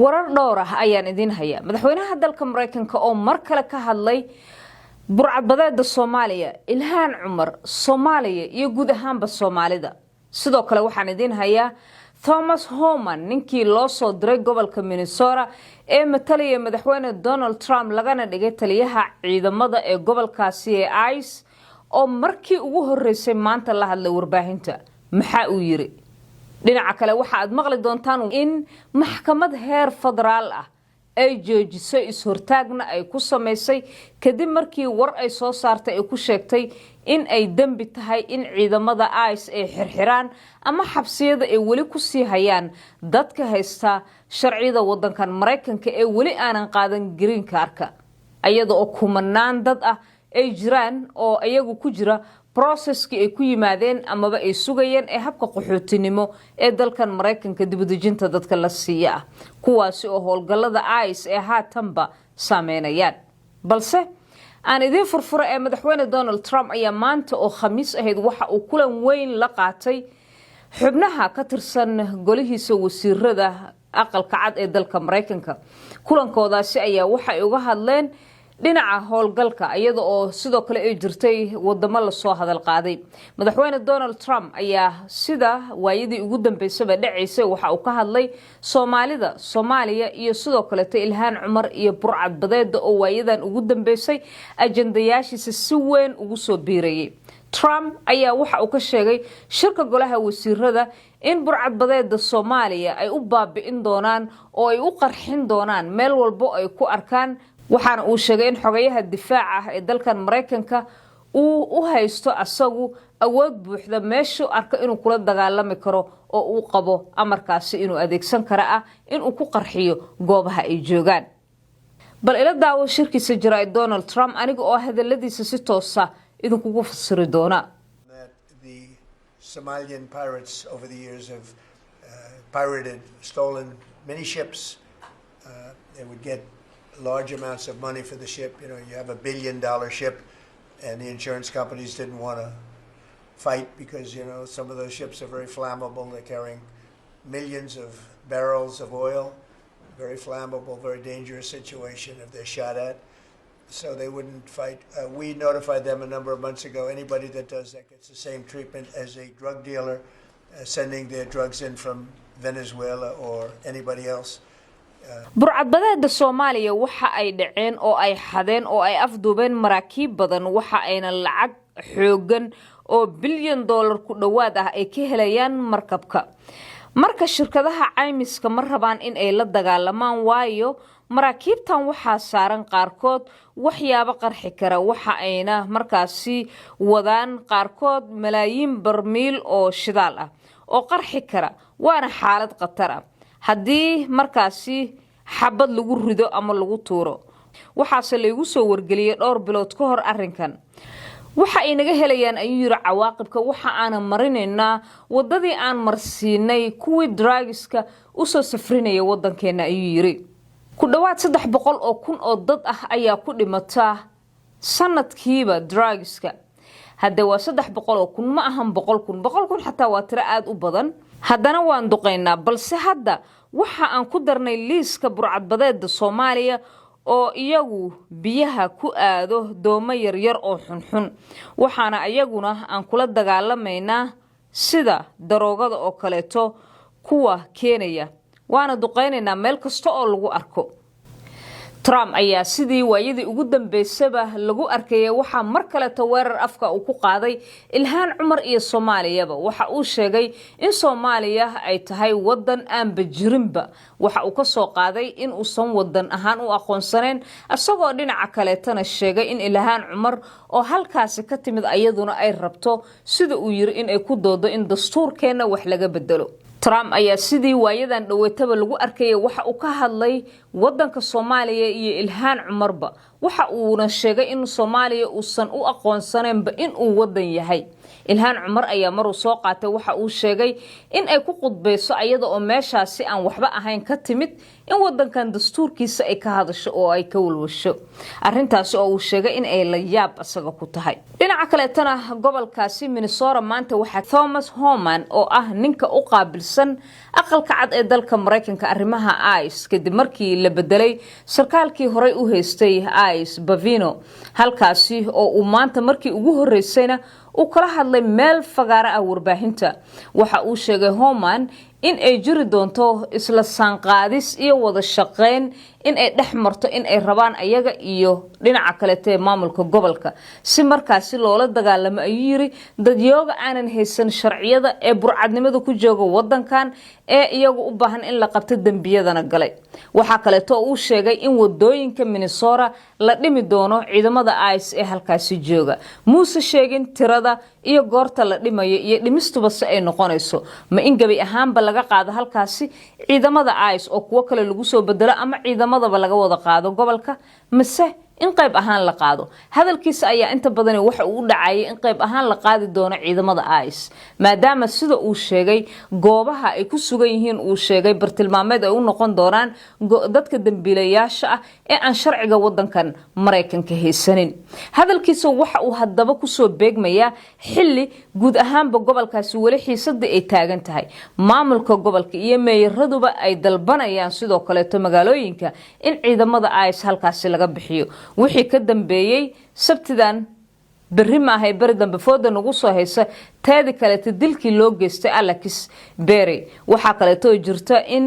warar dhowr ah ayaan idin hayaa madaxweynaha dalka Mareykanka oo mar kale ka hadlay burcadbadeeda Soomaaliya Ilhaan Cumar Soomaaliya iyo guud ahaanba Soomaalida sidoo kale waxaan idin hayaa Thomas Homan ninkii loo soo diray gobolka Minnesota ee matalaya madaxweyne Donald Trump lagana dhigay taliyaha ciidamada ee gobolkaasi ee ICE oo markii ugu horeysay maanta la hadlay warbaahinta maxaa uu yiri dhinaca kale waxa aad maqli doontaan in maxkamad heer federaal ah ay joojisay is-hortaagna ay ku sameysay kadib markii war ay soo saartay ay ku sheegtay in ay dambi tahay in ciidamada ICE ay xirxiraan ama xabsiyada ay wali ku sii hayaan dadka haysta sharciyada wadankan Mareykanka ee wali aanan qaadan green card-ka ayada oo kumanaan dad ah ay jiraan oo ayagu ku jira processki ay ku yimaadeen amaba ay sugayeen ee habka qaxootinimo ee dalkan Mareykanka dib u dejinta dadka la siiya kuwaasi oo howlgallada ICE ee haatanba saameynayaan balse aan idin furfuro ee madaxweyne Donald Trump ayaa maanta oo Khamiis ahayd waxa uu kulan weyn la qaatay xubnaha ka tirsan golihiisa wasiirada aqalka cad ee dalka Mareykanka kulankoodaasi ayaa waxa ay uga hadleen dhinaca howlgalka iyada oo sidoo kale ay jirtay wadamo la soo hadal qaaday madaxweyne Donald Trump ayaa sida waayadii ugu dambeysay dhaceysay waxa uu ka hadlay Soomaalida Soomaaliya iyo sidoo kale Ilhaan Cumar iyo burcadbadeeda oo waayadan ugu dambeysay ajendayaashiisa si weyn ugu soo biirayay Trump ayaa waxa uu ka sheegay shirka golaha wasiirada in burcadbadeeda Soomaaliya ay u baabi'in doonaan oo ay u qarxin doonaan meel walba ay ku arkaan waxaana uu sheegay in xogayaha difaaca ee dalkan Mareykanka uu u haysto asagu awood buuxda meesha arka inuu kula dagaalami karo oo uu qabo amarkaasi inuu adeegsan kara in uu ku qarxiyo goobaha ay joogaan bal ila daawo shirkiisa jiray Donald Trump aniga oo hadaladiisa si toos ah idinku fasiri doona Somalian pirates over the years have pirated stolen many ships they would get large amounts of money for the ship. You know, you have $1 billion ship and the insurance companies didn't want to fight because, you know, some of those ships are very flammable. They're carrying millions of barrels of oil, very flammable, very dangerous situation if they're shot at. So they wouldn't fight. We notified them a number of months ago. Anybody that does that gets the same treatment as a drug dealer sending their drugs in from Venezuela or anybody else. burcadbadeeda Soomaaliya waxa ay dhaceen oo ay xadeen oo ay afduubeen maraakiib badan waxa ayna lacag xoogan oo bilyan dollar ku dhawaad ah ay ka helayaan markabka marka shirkadaha caymiska ma rabaan in ay la dagaalamaan waayo maraakiibtan waxa saaran qaarkood waxyaabo qarxi kara waxa ayna markaasi wadaan qaarkood malaayiin barmiil oo shidaal ah oo qarxi kara waana xaalad khatar ah haddii markaasi xabad lagu rido ama lagu tuuro waxaase lagu soo wargeliyay dhowr bilood ka hor arrinkan waxa ay naga helayaan ayuu yiri cawaaqibka waxa aan marinaynaa wadadii aan marsiinay kuwii drugska u soo safrinaya wadankeena ayuu yiri ku dhawaad 300 oo kun oo dad ah ayaa ku dhimata sanadkiiba drugska hadda waa 300 oo kun ma ahan 100 kun xataa waa tiro aad u badan haddana waan duqeynaa balse hadda waxa aan ku darnay liiska burcadbadeeda Soomaaliya oo iyagu biyaha ku aado doomo yaryar oo xunxun waxaana ayaguna aan kula dagaalameynaa sida daroogada oo kaleeto kuwa Kenya waana duqeynaynaa meel kasta oo lagu arko Trump ayaa sidii waayadii ugu dambeysay lagu arkayay waxa mar kale weerar afka uu ku qaaday Ilhaan Cumar iyo Soomaaliyaba waxa uu sheegay in Soomaaliya ay tahay wadan aan bajirinba waxa uu ka soo qaaday in uu san wadan ahaan u aqoonsaneen asagoo dhinaca kale tan sheegay in Ilhaan Cumar oo halkaasi ka timid ayaduna ay rabto sida uu yiri in ay ku doodo in dastuurkeena wax laga bedelo Trump ayaa sidii waayadan dhaweetaba lagu arkayay waxa uu ka hadlay wadanka Soomaaliya iyo Ilhaan Cumarba waxa uuna sheegay in Soomaaliya uusan u aqoonsaneenba in uu wadan yahay. Ilhaan Cumar ayaa mar uu soo qaatay waxa uu sheegay in ay ku qudbeyso ayada oo meeshaasi aan waxba ahayn ka timid in wadankan dastuurkiisa ay ka hadasho oo ay ka walwasho arintaas oo uu sheegay in ay la yaab asaga ku tahay. dhinaca kale tana gobolkaasi Minnesota maanta waxa Thomas Homan oo ah ninka u qaabilsan aqalka cad ee dalka Mareykanka arrimaha ICE kadib markii la bedelay sarkaalkii horey u haystay ICE Bavino halkaasi oo uu maanta markii ugu horeysayna uu kala hadlay meel fagaara ah warbaahinta. waxa uu sheegay Homan in ay jiri doonto isla saanqaadis iyo wada shaqeyn in ay dhexmarto in ay rabaan ayaga iyo dhinaca kale ee maamulka gobolka si markaasi loola dagaalamo ayuu yiri dadyooga aanan haysan sharciyada ee burcadnimada ku jooga wadankan ee iyagu u baahan in la qabto dambiyadana galay. waxa kale oo uu sheegay in wadooyinka Minnesota la dhimi doono ciidamada ICE ee halkaasi jooga. muuse sheegin tirada iyo goorta la dhimayo iyo dhimistuba si ay noqonayso ma in gabi ahaanba laga qaado halkaasi ciidamada ICE oo kuwa kale lagu soo bedelo ama ciidamadaba laga wada qaado gobolka mise in qayb ahaan la qaado. hadalkiisa ayaa inta badan waxa uu dhacay in qayb ahaan la qaadi doono ciidamada ICE maadaama sida uu sheegay goobaha ay ku sugan yihiin uu sheegay bartilmaameed ay u noqon doonaan dadka dambiilayaasha ah ee aan sharciga wadankan Mareykanka haysanin. hadalkiisa waxa uu hadaba ku soo beegmayaa xilli guud ahaanba gobolkaasi wali xiisada ay taagan tahay. maamulka gobolka iyo meeyaraduba ay dalbanayaan sidoo kale magaalooyinka in ciidamada ICE halkaasi laga bixiyo. wixii ka dambeeyay sabtidan berri ma ahay bari dambe fooda nagu soo haysa taadi kale dilkii loo geystay Alex Berry. waxa kale oo jirta in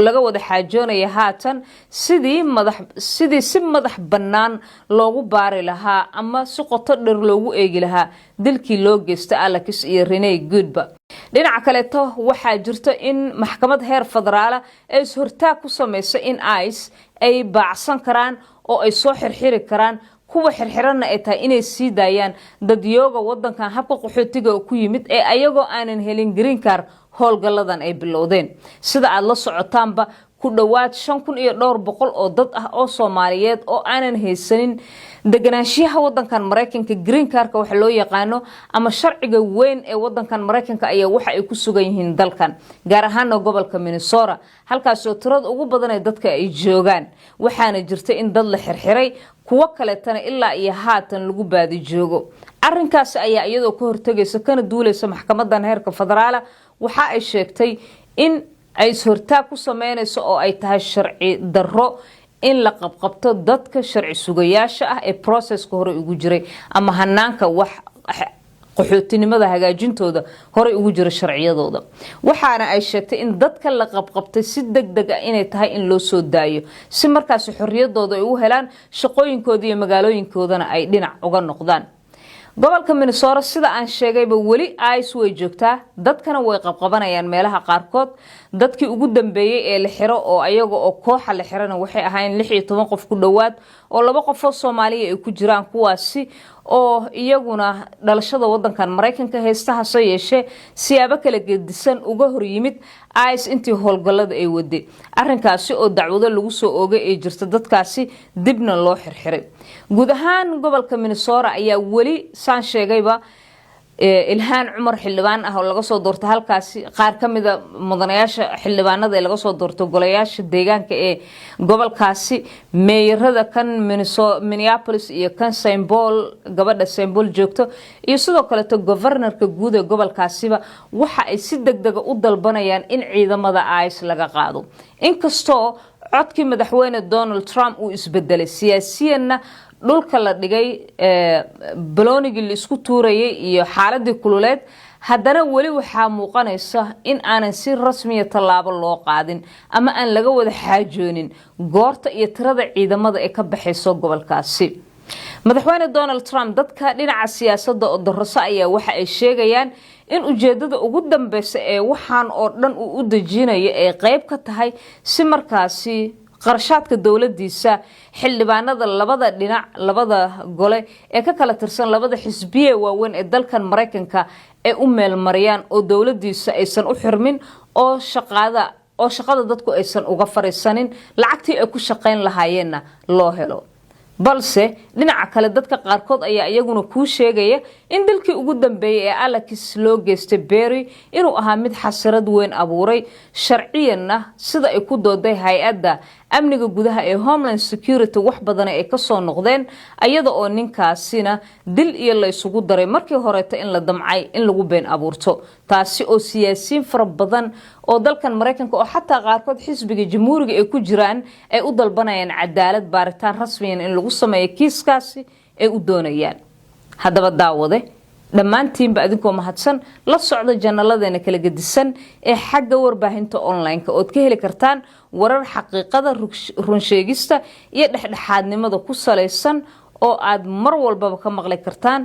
laga wada xaajoonaya haatan sidii si madax bannaan loogu baari lahaa ama si qoto dheer loogu eegi lahaa dilkii loo geystay Alex iyo Renee Goodba. dhinaca kale waxaa jirta in maxkamad heer federaal ay hortaag ku sameysay in ICE ay baacsan karaan oo ay soo xirxiri karaan kuwa xirxiranna ay tahay inay sii daayaan dadyooga wadankan habka qaxootiga ku yimid ee ayagoo aanan helin green card howlgaladan ay bilowdeen. sida aad la socotaanba ku dhawaad 5,200 oo dad ah oo Soomaaliyeed oo aanan haysanin deganaanshiyaha wadankan Mareykanka green cardka waxa loo yaqaano ama sharciga weyn ee wadankan Mareykanka ayaa waxa ay ku sugan yihiin dalkan gaar ahaan gobolka Minnesota halkaas oo tirada ugu badan ee dadka ay joogaan. waxaana jirta in dad la xirxiray kuwa kale tan ilaa iyo haatan lagu baadi joogo. arrinkaas ayaa iyadoo ka hortagaysa kana duuleysa maxkamadan heerka federaal waxa ay sheegtay in ay hortaag ku sameynayso oo ay tahay sharci darro in la qabqabto dadka sharci sugayaasha ah ee processka hore ugu jiray ama hanaanka wax qaxootinimada hagaajintooda hore ugu jira sharciyadooda. waxaana ay sheegtay in dadka la qabqabtay si degdeg ah inay tahay in loo soo daayo si markaas xorriyadooda ay u helaan shaqooyinkooda iyo magaalooyinkoodana ay dhinac uga noqdaan. gobolka Minnesota sida aan sheegayba wali ICE way joogtaa dadkana way qabqabanayaan meelaha qaarkood. dadkii ugu dambeeyay ee la xiro oo ayaga oo kooxa la xirana waxay ahaayeen 16 qof ku dhawaad oo 2 qof oo Soomaaliya ay ku jiraan kuwaasi oo iyaguna dhalashada wadankan Mareykanka haysta hase yeeshee siyaabo kala gedisan uga hor yimid ICE intii howlgalada ay waday. arrinkaasi oo dacwado lagu soo oogay ee jirta dadkaasi dibna loo xirxiray. guud ahaan gobolka Minnesota ayaa wali saan sheegayba Ilhaan Cumar xildhibaan ah oo laga soo doortay halkaasi qaar kamida mudanayaasha xildhibaanada ee laga soo doortay golayaasha deegaanka ee gobolkaasi meeyarada kan Minneapolis iyo kan St. Paul gabadha St. Paul joogto iyo sidoo kale governorka guud ee gobolkaasiba waxa ay si degdeg ah u dalbanayaan in ciidamada ICE laga qaado. inkastoo codkii madaxweyne Donald Trump uu isbedelay siyaasiyanna dhulka la dhigay baloonigii la isku tuurayay iyo xaaladii kululeed haddana wali waxaa muuqanaysa in aanan si rasmi ah tallaabo loo qaadin ama aan laga wada xaajoonin goorta iyo tirada ciidamada ee ka baxayso gobolkaasi. madaxweyne Donald Trump dadka dhinaca siyaasadda oo darro ayaa waxa ay sheegayaan in ujeedada ugu dambeysa ee waxaan oo dhan uu u dejinayo ee qayb ka tahay si markaasi qarashaadka dawladdiisa xildhibaanada labada dhinac labada gole ee ka kala tirsan labada xisbiye waaweyn ee dalkan Mareykanka ee u meel mariyaan oo dawladdiisa aysan u xirmin oo shaqada dadku aysan uga fariisanin lacagtii ay ku shaqeyn lahaayeenna loo helo. balse dhinaca kale dadka qaarkood ayaa iyaguna ku sheegaya in dalkii ugu dambeeyay ee Alex loo geystay Berry inuu ahaa mid xasarad weyn abuuray sharciyanna sida ay ku dooday hay'adda amniga gudaha ee Homeland Security wax badan ay ka soo noqdeen ayada oo ninkaasina dil iyo la isugu daray markii horeeta in la damcay in lagu been abuurto taasi oo siyaasiyiin fara badan oo dalkan Mareykanka oo xataa qaarkood xisbiga jamhuuriga ay ku jiraan ay u dalbanayaan cadaalad baaritaan rasmi ah in lagu sameeyo kiiskaasi ay u doonayaan haddaba daawade dhammaantiinba adinkoo mahadsan la socda janaladeena kala gedisan ee xagga warbaahinta online-ka ood ka heli kartaan warar xaqiiqada run sheegista iyo dhexdhexaadnimada ku saleysan oo aad mar walbaba ka maqli kartaan